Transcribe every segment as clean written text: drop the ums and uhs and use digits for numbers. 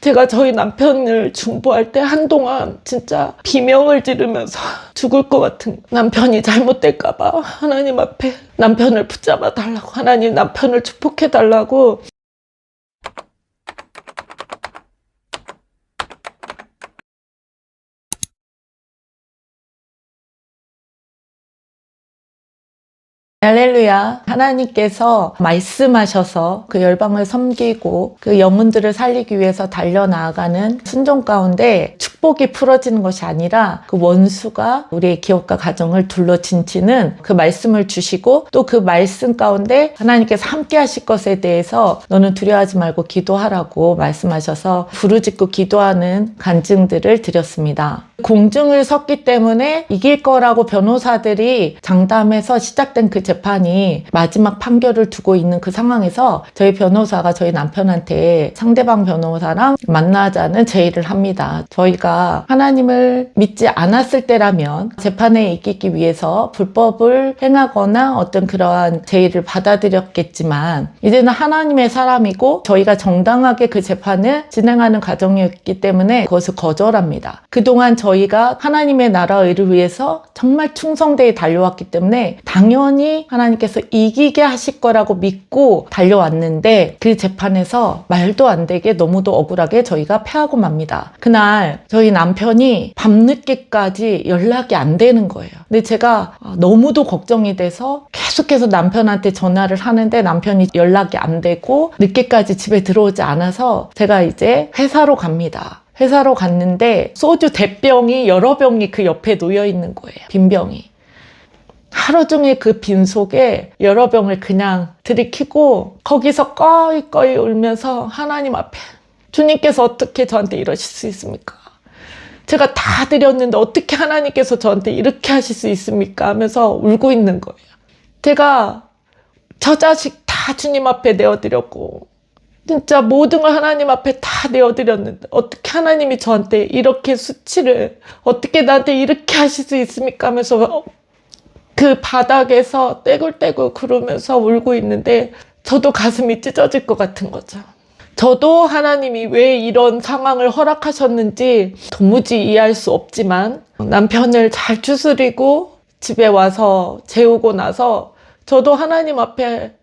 제가 저희 남편을 중보할 때 한동안 진짜 비명을 지르면서 죽을 것 같은, 남편이 잘못될까봐 하나님 앞에 남편을 붙잡아 달라고, 하나님 남편을 축복해 달라고. 할렐루야. 하나님께서 말씀하셔서 그 열방을 섬기고 그 영혼들을 살리기 위해서 달려나아가는 순종 가운데 축복이 풀어지는 것이 아니라 그 원수가 우리의 기업과 가정을 둘러진치는 그 말씀을 주시고, 또 그 말씀 가운데 하나님께서 함께 하실 것에 대해서 너는 두려워하지 말고 기도하라고 말씀하셔서 부르짖고 기도하는 간증들을 드렸습니다. 공증을 섰기 때문에 이길 거라고 변호사들이 장담해서 시작된 그 재판이 마지막 판결을 두고 있는 그 상황에서 저희 변호사가 저희 남편한테 상대방 변호사랑 만나자는 제의를 합니다. 저희가 하나님을 믿지 않았을 때라면 재판에 이기기 위해서 불법을 행하거나 어떤 그러한 제의를 받아들였겠지만, 이제는 하나님의 사람이고 저희가 정당하게 그 재판을 진행하는 과정이었기 때문에 그것을 거절합니다. 그동안 저희가 하나님의 나라 의를 위해서 정말 충성되게 달려왔기 때문에 당연히 하나님께서 이기게 하실 거라고 믿고 달려왔는데, 그 재판에서 말도 안 되게 너무도 억울하게 저희가 패하고 맙니다. 그날 저희 남편이 밤늦게까지 연락이 안 되는 거예요. 근데 제가 너무도 걱정이 돼서 계속해서 남편한테 전화를 하는데 남편이 연락이 안 되고 늦게까지 집에 들어오지 않아서 제가 이제 회사로 갑니다. 회사로 갔는데 소주 대병이 여러 병이 그 옆에 놓여 있는 거예요. 빈 병이. 하루 종일 그 빈속에 여러 병을 그냥 들이키고 거기서 꺼이꺼이 울면서 하나님 앞에, 주님께서 어떻게 저한테 이러실 수 있습니까? 제가 다 드렸는데 어떻게 하나님께서 저한테 이렇게 하실 수 있습니까? 하면서 울고 있는 거예요. 제가 저 자식 다 주님 앞에 내어드렸고 진짜 모든 걸 하나님 앞에 다 내어드렸는데 어떻게 하나님이 저한테 이렇게 수치를, 어떻게 나한테 이렇게 하실 수 있습니까? 하면서 그 바닥에서 떼굴떼굴 구르면서 울고 있는데 저도 가슴이 찢어질 것 같은 거죠. 저도 하나님이 왜 이런 상황을 허락하셨는지 도무지 이해할 수 없지만, 남편을 잘 추스리고 집에 와서 재우고 나서 저도 하나님 앞에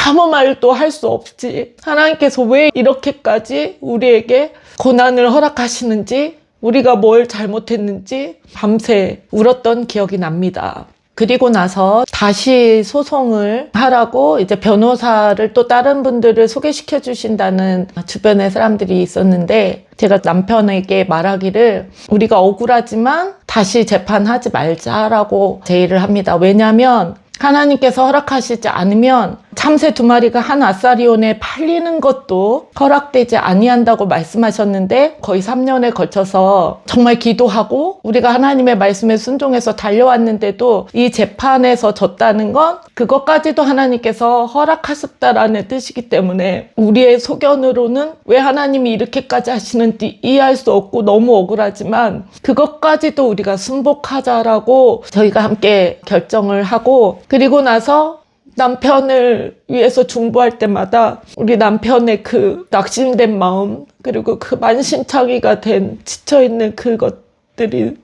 아무 말도 할 수 없지, 하나님께서 왜 이렇게까지 우리에게 고난을 허락하시는지, 우리가 뭘 잘못했는지 밤새 울었던 기억이 납니다. 그리고 나서 다시 소송을 하라고 이제 변호사를 또 다른 분들을 소개시켜 주신다는 주변의 사람들이 있었는데, 제가 남편에게 말하기를 우리가 억울하지만 다시 재판하지 말자라고 제의를 합니다. 왜냐하면 하나님께서 허락하시지 않으면 참새 2마리가 한 아사리온에 팔리는 것도 허락되지 아니한다고 말씀하셨는데, 거의 3년에 걸쳐서 정말 기도하고 우리가 하나님의 말씀에 순종해서 달려왔는데도 이 재판에서 졌다는 건 그것까지도 하나님께서 허락하셨다라는 뜻이기 때문에 우리의 소견으로는 왜 하나님이 이렇게까지 하시는지 이해할 수 없고 너무 억울하지만 그것까지도 우리가 순복하자라고 저희가 함께 결정을 하고, 그리고 나서 남편을 위해서 중보할 때마다 우리 남편의 그 낙심된 마음, 그리고 그 만신창이가 된 지쳐있는 그것들이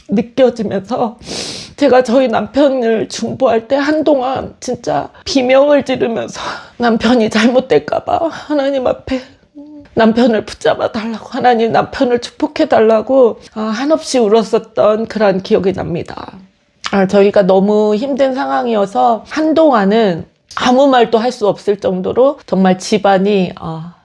느껴지면서 제가 저희 남편을 중보할 때 한동안 진짜 비명을 지르면서 남편이 잘못될까봐 하나님 앞에 남편을 붙잡아 달라고, 하나님 남편을 축복해 달라고 한없이 울었었던 그런 기억이 납니다. 저희가 너무 힘든 상황이어서 한동안은 아무 말도 할 수 없을 정도로 정말 집안이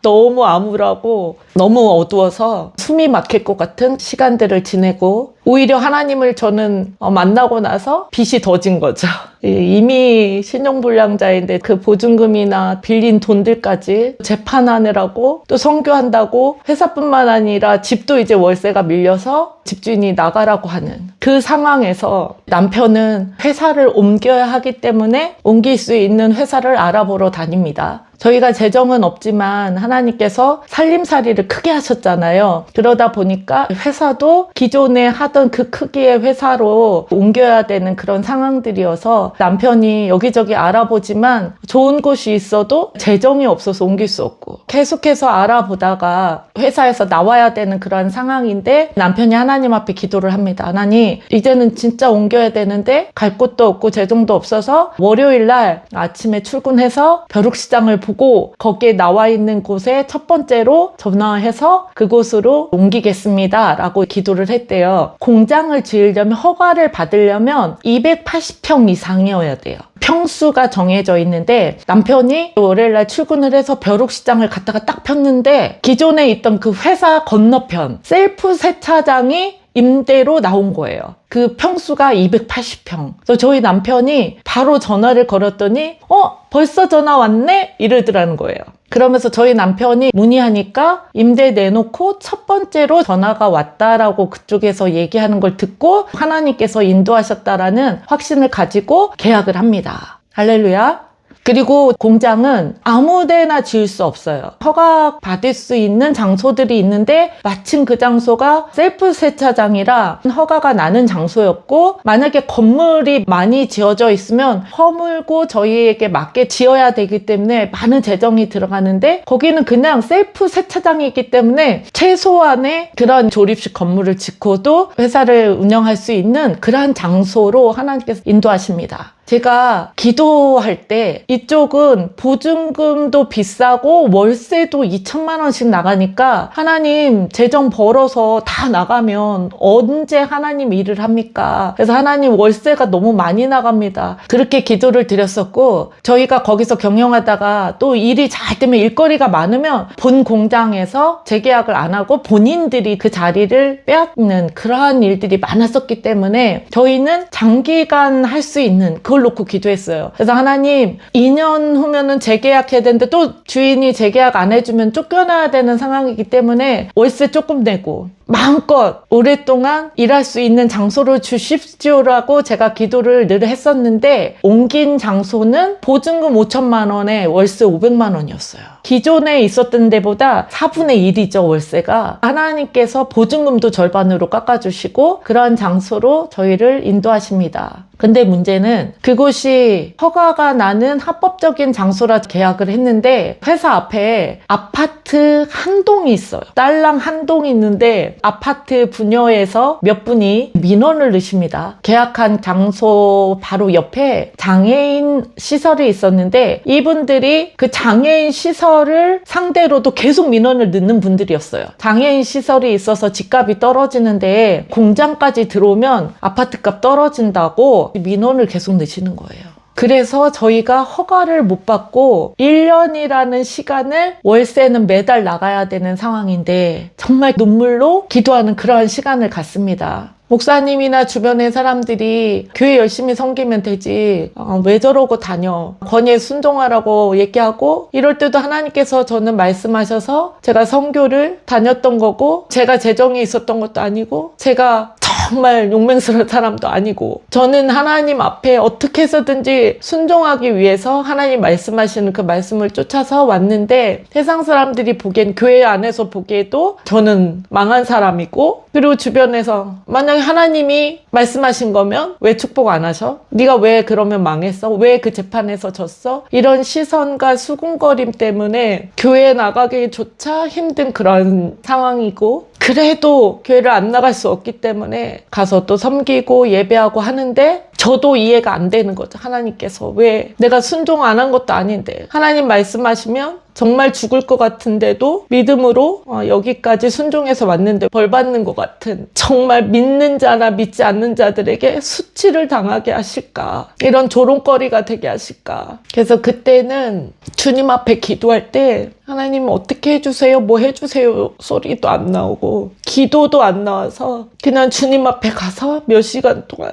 너무 암울하고 너무 어두워서 숨이 막힐 것 같은 시간들을 지내고, 오히려 하나님을 저는 만나고 나서 빚이 더 진 거죠. 이미 신용불량자인데 그 보증금이나 빌린 돈들까지 재판하느라고, 또 선교한다고 회사뿐만 아니라 집도 이제 월세가 밀려서 집주인이 나가라고 하는 그 상황에서 남편은 회사를 옮겨야 하기 때문에 옮길 수 있는 회사를 알아보러 다닙니다. 저희가 재정은 없지만 하나님께서 살림살이를 크게 하셨잖아요. 그러다 보니까 회사도 기존에 하던 그 크기의 회사로 옮겨야 되는 그런 상황들이어서 남편이 여기저기 알아보지만 좋은 곳이 있어도 재정이 없어서 옮길 수 없고 계속해서 알아보다가 회사에서 나와야 되는 그런 상황인데 남편이 하나님 앞에 기도를 합니다. 하나님, 이제는 진짜 옮겨야 되는데 갈 곳도 없고 재정도 없어서 월요일 날 아침에 출근해서 벼룩시장을 보고 거기에 나와 있는 곳에 첫 번째로 전화해서 그곳으로 옮기겠습니다 라고 기도를 했대요. 공장을 지으려면 허가를 받으려면 280평 이상이어야 돼요. 평수가 정해져 있는데 남편이 월요일날 출근을 해서 벼룩시장을 갔다가 딱 폈는데 기존에 있던 그 회사 건너편 셀프 세차장이 임대로 나온 거예요. 그 평수가 280평. 그래서 저희 남편이 바로 전화를 걸었더니 벌써 전화 왔네? 이러더라는 거예요. 그러면서 저희 남편이 문의하니까 임대 내놓고 첫 번째로 전화가 왔다라고 그쪽에서 얘기하는 걸 듣고 하나님께서 인도하셨다라는 확신을 가지고 계약을 합니다. 할렐루야. 그리고 공장은 아무 데나 지을 수 없어요. 허가 받을 수 있는 장소들이 있는데 마침 그 장소가 셀프 세차장이라 허가가 나는 장소였고 만약에 건물이 많이 지어져 있으면 허물고 저희에게 맞게 지어야 되기 때문에 많은 재정이 들어가는데 거기는 그냥 셀프 세차장이기 때문에 최소한의 그런 조립식 건물을 짓고도 회사를 운영할 수 있는 그러한 장소로 하나님께서 인도하십니다. 제가 기도할 때 이쪽은 보증금도 비싸고 월세도 2천만 원씩 나가니까 하나님 재정 벌어서 다 나가면 언제 하나님 일을 합니까? 그래서 하나님 월세가 너무 많이 나갑니다. 그렇게 기도를 드렸었고 저희가 거기서 경영하다가 또 일이 잘 되면 일거리가 많으면 본 공장에서 재계약을 안 하고 본인들이 그 자리를 빼앗는 그러한 일들이 많았었기 때문에 저희는 장기간 할 수 있는 그걸 놓고 기도했어요. 그래서 하나님 2년 후면은 재계약해야 되는데 또 주인이 재계약 안 해주면 쫓겨나야 되는 상황이기 때문에 월세 조금 내고 마음껏 오랫동안 일할 수 있는 장소를 주십시오라고 제가 기도를 늘 했었는데 옮긴 장소는 보증금 5천만 원에 월세 500만 원이었어요. 기존에 있었던 데보다 4분의 1이죠, 월세가. 하나님께서 보증금도 절반으로 깎아주시고 그런 장소로 저희를 인도하십니다. 근데 문제는 그곳이 허가가 나는 합법적인 장소라 계약을 했는데 회사 앞에 아파트 한 동이 있어요. 딸랑 한 동이 있는데 아파트 분여에서 몇 분이 민원을 넣으십니다. 계약한 장소 바로 옆에 장애인 시설이 있었는데 이분들이 그 장애인 시설을 상대로도 계속 민원을 넣는 분들이었어요. 장애인 시설이 있어서 집값이 떨어지는데 공장까지 들어오면 아파트값 떨어진다고 민원을 계속 넣으시는 거예요. 그래서 저희가 허가를 못 받고 1년이라는 시간을 월세는 매달 나가야 되는 상황인데 정말 눈물로 기도하는 그러한 시간을 갖습니다. 목사님이나 주변의 사람들이 교회 열심히 섬기면 되지 왜 저러고 다녀 권위에 순종하라고 얘기하고 이럴 때도 하나님께서 저는 말씀하셔서 제가 선교를 다녔던 거고 제가 재정이 있었던 것도 아니고 제가 정말 용맹스러운 사람도 아니고 저는 하나님 앞에 어떻게 해서든지 순종하기 위해서 하나님 말씀하시는 그 말씀을 쫓아서 왔는데 세상 사람들이 보기엔 교회 안에서 보기에도 저는 망한 사람이고 그리고 주변에서 만약에 하나님이 말씀하신 거면 왜 축복 안 하셔? 네가 왜 그러면 망했어? 왜 그 재판에서 졌어? 이런 시선과 수군거림 때문에 교회에 나가기조차 힘든 그런 상황이고 그래도 교회를 안 나갈 수 없기 때문에 가서 또 섬기고 예배하고 하는데 저도 이해가 안 되는 거죠. 하나님께서 왜 내가 순종 안 한 것도 아닌데 하나님 말씀하시면 정말 죽을 것 같은데도 믿음으로 여기까지 순종해서 왔는데 벌 받는 것 같은 정말 믿는 자나 믿지 않는 자들에게 수치를 당하게 하실까 이런 조롱거리가 되게 하실까. 그래서 그때는 주님 앞에 기도할 때 하나님 어떻게 해주세요 뭐 해주세요 소리도 안 나오고 기도도 안 나와서 그냥 주님 앞에 가서 몇 시간 동안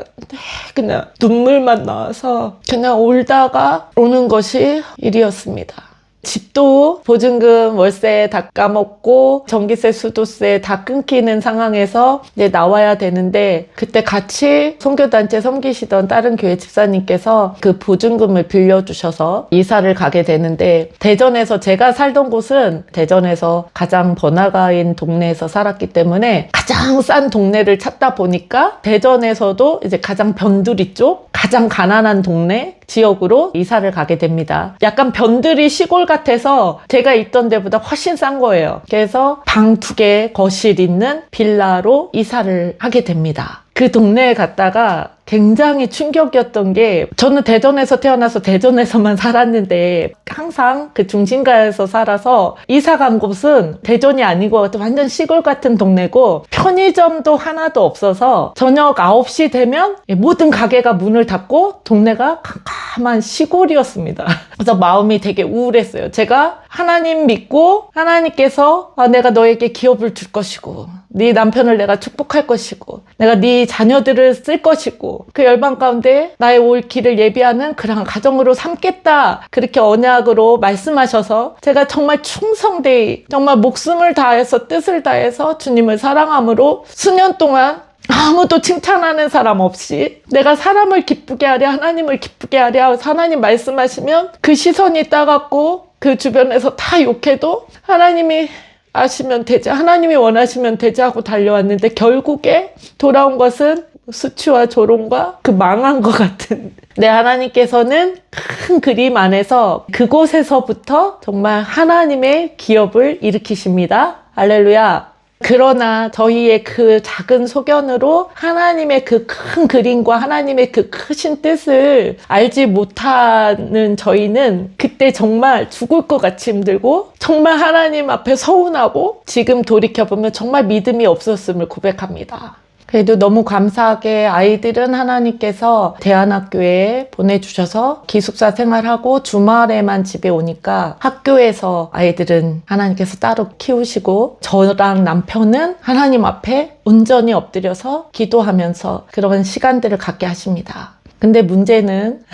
그냥 눈물만 나와서 그냥 울다가 오는 것이 일이었습니다. 집도 보증금, 월세 다 까먹고 전기세, 수도세 다 끊기는 상황에서 이제 나와야 되는데, 그때 같이 선교단체 섬기시던 다른 교회 집사님께서 그 보증금을 빌려주셔서 이사를 가게 되는데, 대전에서 제가 살던 곳은 대전에서 가장 번화가인 동네에서 살았기 때문에 가장 싼 동네를 찾다 보니까 대전에서도 이제 가장 변두리 쪽, 가장 가난한 동네 지역으로 이사를 가게 됩니다. 약간 변두리 시골 같아서 제가 있던 데보다 훨씬 싼 거예요. 그래서 방 2개, 거실 있는 빌라로 이사를 하게 됩니다. 그 동네에 갔다가 굉장히 충격이었던 게, 저는 대전에서 태어나서 대전에서만 살았는데 항상 그 중심가에서 살아서 이사 간 곳은 대전이 아니고 완전 시골 같은 동네고, 편의점도 하나도 없어서 저녁 9시 되면 모든 가게가 문을 닫고 동네가 캄캄한 시골이었습니다. 그래서 마음이 되게 우울했어요. 제가 하나님 믿고, 하나님께서 내가 너에게 기업을 줄 것이고, 네 남편을 내가 축복할 것이고, 내가 네 자녀들을 쓸 것이고, 그 열방 가운데 나의 올 길을 예비하는 그런 가정으로 삼겠다, 그렇게 언약으로 말씀하셔서 제가 정말 충성되이, 정말 목숨을 다해서 뜻을 다해서 주님을 사랑함으로 수년 동안 아무도 칭찬하는 사람 없이 내가 사람을 기쁘게 하랴, 하나님을 기쁘게 하랴, 하나님 말씀하시면 그 시선이 따갑고 그 주변에서 다 욕해도 하나님이 아시면 되지, 하나님이 원하시면 되지 하고 달려왔는데, 결국에 돌아온 것은 수치와 조롱과 그 망한 것 같은, 내 하나님께서는 큰 그림 안에서 그곳에서부터 정말 하나님의 기업을 일으키십니다. 할렐루야. 그러나 저희의 그 작은 소견으로 하나님의 그 큰 그림과 하나님의 그 크신 뜻을 알지 못하는 저희는 그때 정말 죽을 것 같이 힘들고, 정말 하나님 앞에 서운하고, 지금 돌이켜보면 정말 믿음이 없었음을 고백합니다. 그래도 너무 감사하게 아이들은 하나님께서 대안학교에 보내주셔서 기숙사 생활하고 주말에만 집에 오니까 학교에서 아이들은 하나님께서 따로 키우시고, 저랑 남편은 하나님 앞에 온전히 엎드려서 기도하면서 그런 시간들을 갖게 하십니다. 근데 문제는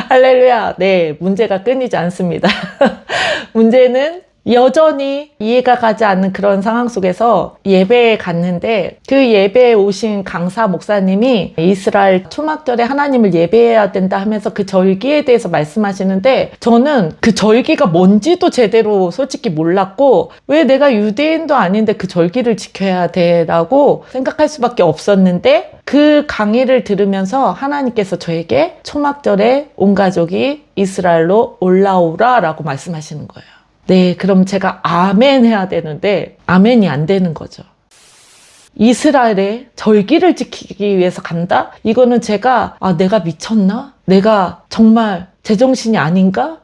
할렐루야, 네, 문제가 끊이지 않습니다. 문제는 여전히 이해가 가지 않는 그런 상황 속에서 예배에 갔는데, 그 예배에 오신 강사 목사님이 이스라엘 초막절에 하나님을 예배해야 된다 하면서 그 절기에 대해서 말씀하시는데, 저는 그 절기가 뭔지도 제대로 솔직히 몰랐고, 왜 내가 유대인도 아닌데 그 절기를 지켜야 돼? 라고 생각할 수밖에 없었는데, 그 강의를 들으면서 하나님께서 저에게 초막절에 온 가족이 이스라엘로 올라오라 라고 말씀하시는 거예요. 네, 그럼 제가 아멘 해야 되는데 아멘이 안 되는 거죠. 이스라엘에 절기를 지키기 위해서 간다? 이거는 제가 내가 미쳤나? 내가 정말 제정신이 아닌가?